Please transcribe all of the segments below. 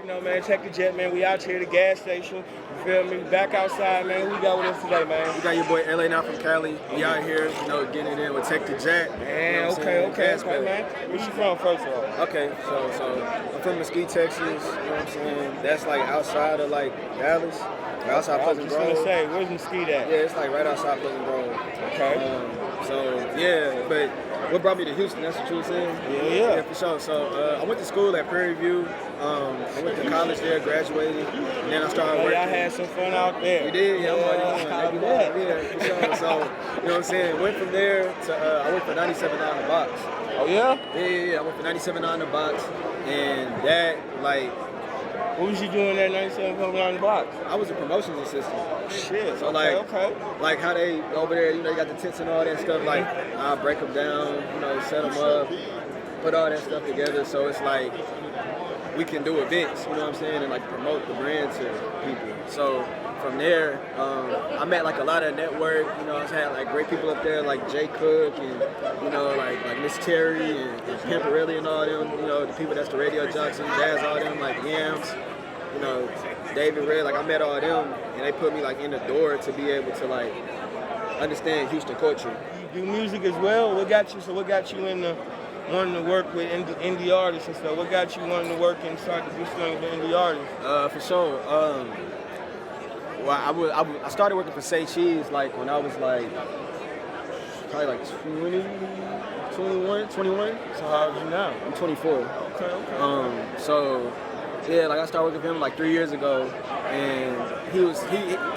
already know, man. Tek the Jet, man. We out here at the gas station. You feel me? Back outside, man. Who we got with us today, man? We got your boy LA now from Cali. We out here, getting it in with Tek the Jet. Man, okay, man. Where you from, first of all? Okay, so I'm from Mesquite, Texas. You know what I'm saying? That's like outside of like Dallas. Outside Pleasant Grove. I was just gonna say, where's Mesquite at? Yeah, it's like right outside Pleasant Grove. Okay. But what brought me to Houston? That's what you were saying? Yeah, for sure. So I went to school at Prairie View. I went to college there, graduated, and then I started working. Y'all had some fun out there. We did, yeah. I bet. Yeah, for sure. So, you know what I'm saying? Went from there to, I went for 97.9 the box. Oh, yeah? Yeah. I went for 97.9 the box, and that, like... What was you doing at 97.9 the box? I was a promotions assistant. Shit. So, like how they, over there, they got the tents and all that stuff, like, I break them down, set them up, put all that stuff together, so it's like, we can do events, you know what I'm saying, and like promote the brand to people. So from there, I met like a lot of network, I had like great people up there like Jay Cook and, like Miss Terry and Pimperelli and all them, the people that's the radio jocks and Jazz, all them, like Yams, David Red, like I met all them and they put me like in the door to be able to like understand Houston culture. You do music as well? What got you in the wanting to work with indie artists and stuff? What got you wanting to work and start to do something with indie artists? For sure. I started working for Say Cheese like when I was like probably like 21. So how old are you now? I'm 24. Okay. So yeah, like I started working with him like 3 years ago, and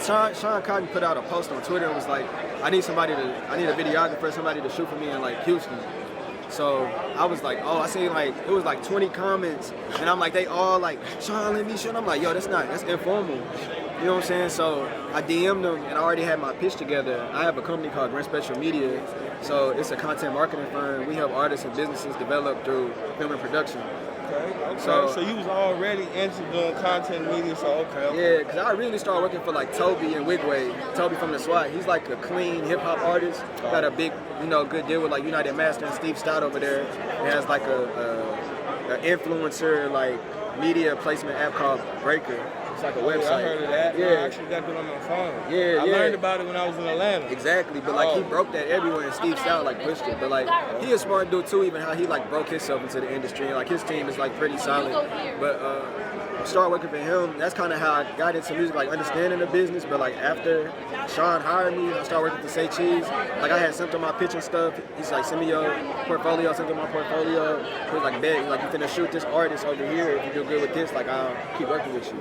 Sean Cotton put out a post on Twitter and was like, I need a videographer, somebody to shoot for me in like Houston. So I was like, I seen like, it was like 20 comments, and I'm like, they all like, Sean, let me shoot. I'm like, yo, that's informal. You know what I'm saying? So I DM'd them, and I already had my pitch together. I have a company called Grand Special Media, so it's a content marketing firm. We help artists and businesses develop through film and production. Okay. So you was already into doing content media, so okay. Yeah, because I really started working for like Toby and Wigway. Toby from the SWAT. He's like a clean hip hop artist. Got a big, good deal with like United Master and Steve Stout over there. He has like a influencer like media placement app called Breaker. It's like a website. I heard of that. Yeah. I actually got that on my phone. Yeah, I learned about it when I was in Atlanta. Exactly, but like he broke that everywhere, and Steve Stout like pushed it. But like he a smart dude too, even how he like broke himself into the industry. And like his team is like pretty solid. But I started working for him. That's kind of how I got into music, like understanding the business. But like after Sean hired me, I started working for Say Cheese. Like I had sent him my pitch and stuff. He's like, send me your portfolio. I sent him my portfolio. He was like, bet, like you finna shoot this artist over here. If you do good with this, like I'll keep working with you.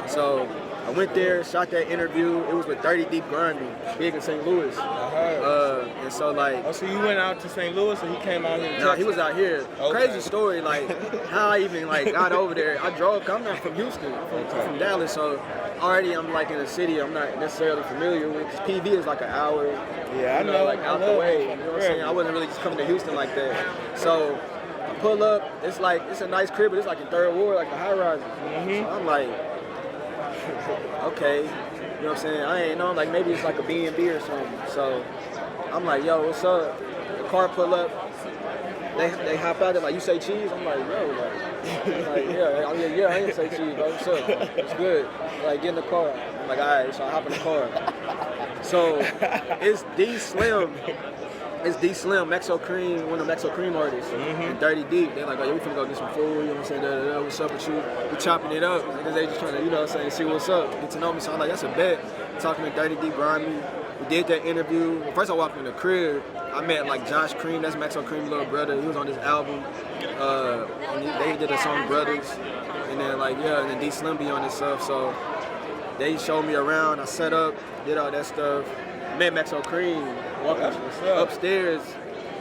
So I went there, shot that interview. It was with 30 Deep Grimy, big in St. Louis. And so like... Oh, so you went out to St. Louis, or he came out here? No, he was out here. Okay. Crazy story, like how I even like got over there. I drove, I'm not from Houston, I'm from Dallas, so already I'm like in a city I'm not necessarily familiar with. Cause PV is like an hour, I know, like out the way. You know what I'm saying? I wasn't really just coming to Houston like that. So I pull up, it's a nice crib, but it's like in Third Ward, like a high rise. So I'm like, okay, you know what I'm saying? I ain't know, like maybe it's like a B&B or something. So I'm like, yo, what's up? The car pull up, they hop out there like, you say cheese? I'm like, yo, yeah, I ain't say cheese, bro. What's up? It's good. Like, get in the car. I'm like, all right, so I hop in the car. So it's D Slim, Maxo Cream, one of the Maxo Cream artists, and 30 Deep. They're like, oh, yeah, we finna go get some food, you know what I'm saying? What's up with you? We chopping it up. Because they just trying to, you know what I'm saying, see what's up, get to know me. So I'm like, that's a bet. Talking to 30 Deep Grimy. We did that interview. First I walked in the crib. I met like Josh Cream, that's Maxo Cream's little brother. He was on this album. And they did a song Brothers. And then like, and then D Slim be on this stuff. So they showed me around. I set up, did all that stuff. Met Maxo Cream, walked upstairs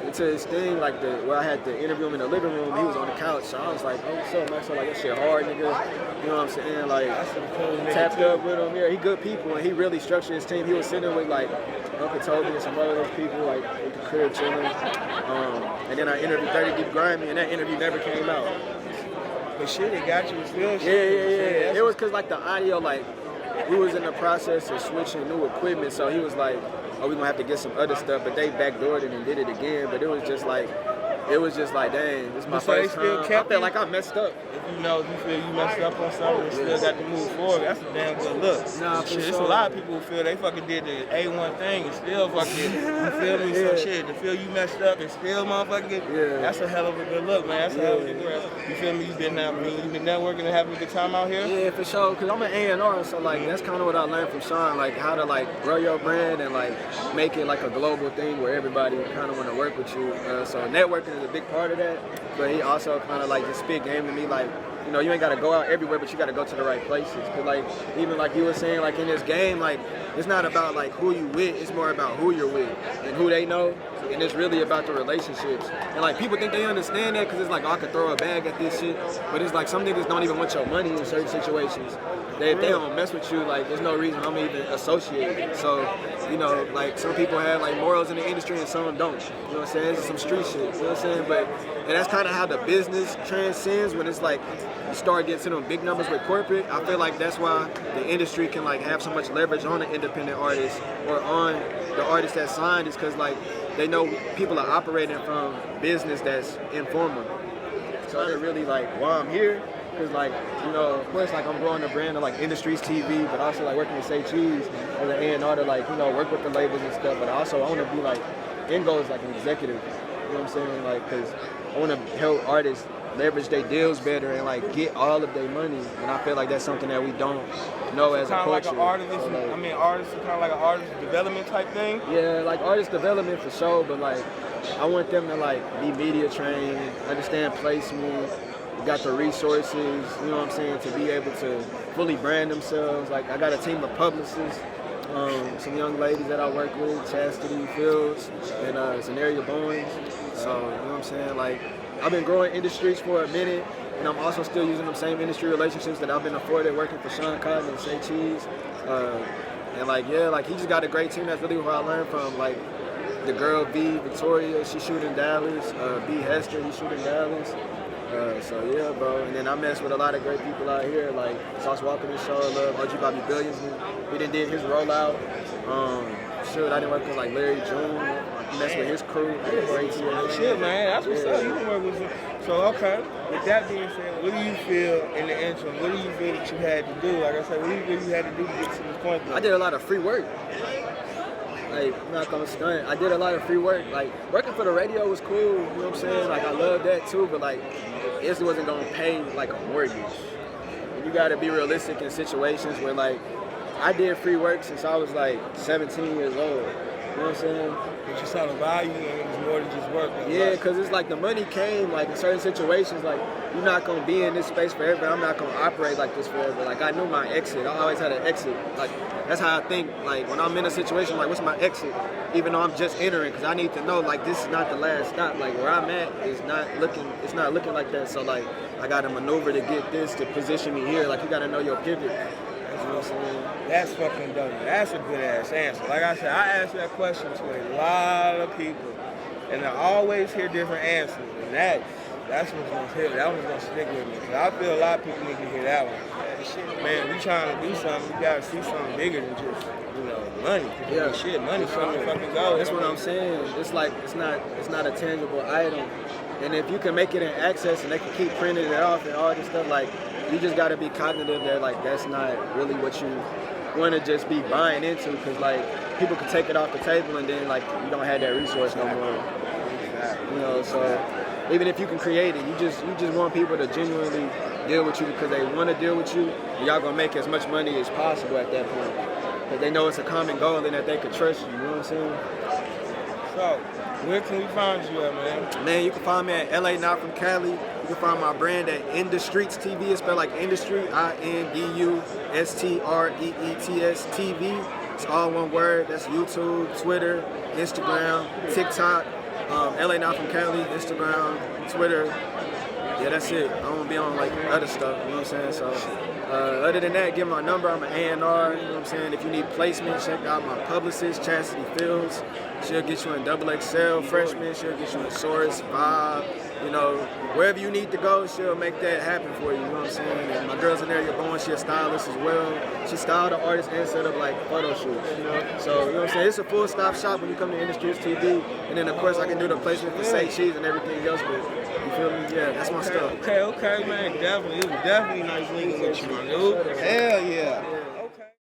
into his thing, like where I had to interview him in the living room. He was on the couch, so I was like, "Oh, what's up, Maxo? Like that shit hard, nigga." You know what I'm saying? Like tapped up with him. Yeah, he good people, and he really structured his team. He was sitting with like Uncle Toby and some other those people, like with the crib chilling. And then I interviewed 30 Deep Grimy, and that interview never came out. But shit, it got you still. Yeah. It was cause like the audio, like. We was in the process of switching new equipment, so he was like, oh, we gonna have to get some other stuff, but they backdoored it and did it again. But it was just like, dang, this is my first time. I felt like I messed up. you know, if you feel you messed up on something and still got to move forward, that's a damn good look. Nah, for shit, sure. It's a lot of people who feel they fucking did the A1 thing and still fucking, you feel me? So shit, to feel you messed up and still motherfucking, that's a hell of a good look, man. That's a hell of a good look. You feel me? You been networking and having a good time out here? Yeah, for sure. Cause I'm an A&R, so like that's kind of what I learned from Sean, like how to like grow your brand and like make it like a global thing where everybody kind of want to work with you. So networking is a big part of that. But he also kind of like just spit game to me, like, you know, you ain't got to go out everywhere, but you got to go to the right places. Cause like, even like you were saying, like in this game, like it's not about like who you with, it's more about who you're with and who they know. And it's really about the relationships. And like people think they understand that because it's like, oh, I could throw a bag at this shit. But it's like some niggas don't even want your money in certain situations. If they don't mess with you, like there's no reason I'm even associated. So, you know, like some people have like morals in the industry and some don't. You know what I'm saying? It's some street shit. You know what I'm saying? And that's kind of how the business transcends when it's like you start getting to them big numbers with corporate. I feel like that's why the industry can like have so much leverage on the independent artist or on the artist that signed is because like they know people are operating from business that's informal. So they're really like, why I'm here, because like, you know, of course, like I'm growing the brand of like Industries TV, but also like working with Say Cheese as an A&R to like, you know, work with the labels and stuff. But also I want to be like, end goal is like an executive. You know what I'm saying? Like, because I want to help artists leverage their deals better and like get all of their money. And I feel like that's something that we don't know as a culture. Like an artist, so like, artists are kind of like an artist development type thing. Yeah, like artist development for sure, but like I want them to like be media trained, understand placement, got the resources, you know what I'm saying, to be able to fully brand themselves. Like I got a team of publicists, some young ladies that I work with, Chastity Fields and Scenario Bowens. So, you know what I'm saying, like I've been growing industries for a minute, and I'm also still using them same industry relationships that I've been afforded working for Sean Cotton and Say Cheese. And like, yeah, like he just got a great team. That's really who I learned from. Like the girl V, Victoria, she shoot in Dallas. B, Hester, he shoot in Dallas. So yeah, bro. And then I mess with a lot of great people out here, like Sauce Walker and Show Love, OG Bobby Billions. He done did his rollout. I didn't work with like Larry June. I messed with his crew. Great team. Shit, man, that's what's up. You can work with some. So okay. With that being said, what do you feel in the interim? What do you feel that you had to do? Like I said, what do you feel you had to do to get to this point? I did a lot of free work. Like, I'm not gonna stunt. I did a lot of free work. Like, working for the radio was cool, you know what I'm saying? Like, I love that too, but like, it wasn't gonna pay like a mortgage. You gotta be realistic in situations where like, I did free work since I was like 17 years old. You know what I'm saying? But you saw the value and it was more than just work. Yeah, because it's like the money came like in certain situations, like you're not gonna be in this space forever. I'm not gonna operate like this forever. Like I knew my exit. I always had an exit. Like that's how I think. Like when I'm in a situation, like what's my exit? Even though I'm just entering, because I need to know like this is not the last stop. Like where I'm at is not looking. It's not looking like that. So like I gotta maneuver to get this to position me here. Like you gotta know your pivot. You know what I'm saying? That's fucking dope. That's a good ass answer. Like I said, I asked that question to a lot of people, and I always hear different answers. And that's what's gonna hit. That one's gonna stick with me. Cause I feel a lot of people need to hear that one. Man, we trying to do something. You gotta see something bigger than just money. Yeah, shit, money something fucking go. That's what I'm saying. It's like it's not a tangible item. And if you can make it in access and they can keep printing it off and all this stuff, like you just gotta be cognitive that like that's not really what you want to just be buying into, because like people can take it off the table and then like you don't have that resource no more. You know, so even if you can create it, you just want people to genuinely deal with you because they want to deal with you. And y'all gonna make as much money as possible at that point, because they know it's a common goal and that they can trust you. You know what I'm saying? So, where can we find you at, man? Man, you can find me at LA Not From Cali. You can find my brand at Industries TV. It's spelled like industry, INDUSTREETS TV. It's all one word. That's YouTube, Twitter, Instagram, TikTok. LA Not From Cali, Instagram, Twitter. Yeah, that's it. I don't be on like other stuff, you know what I'm saying? So, other than that, give my number. I'm an A&R, you know what I'm saying? If you need placement, check out my publicist, Chastity Fields. She'll get you in XXL freshman. She'll get you in Source, Vibe. You know, wherever you need to go, she'll make that happen for you, you know what I'm saying? And my girl's in there, you're born, she's a stylist as well. She styled the artists and set up like photo shoots, you know? So, you know what I'm saying? It's a full stop shop when you come to Industries TV. And then, of course, I can do the placement for Say Cheese and everything else, but you feel me? Yeah, that's my stuff. Okay, man, definitely. It was definitely nice linking with you, my dude. Hell yeah.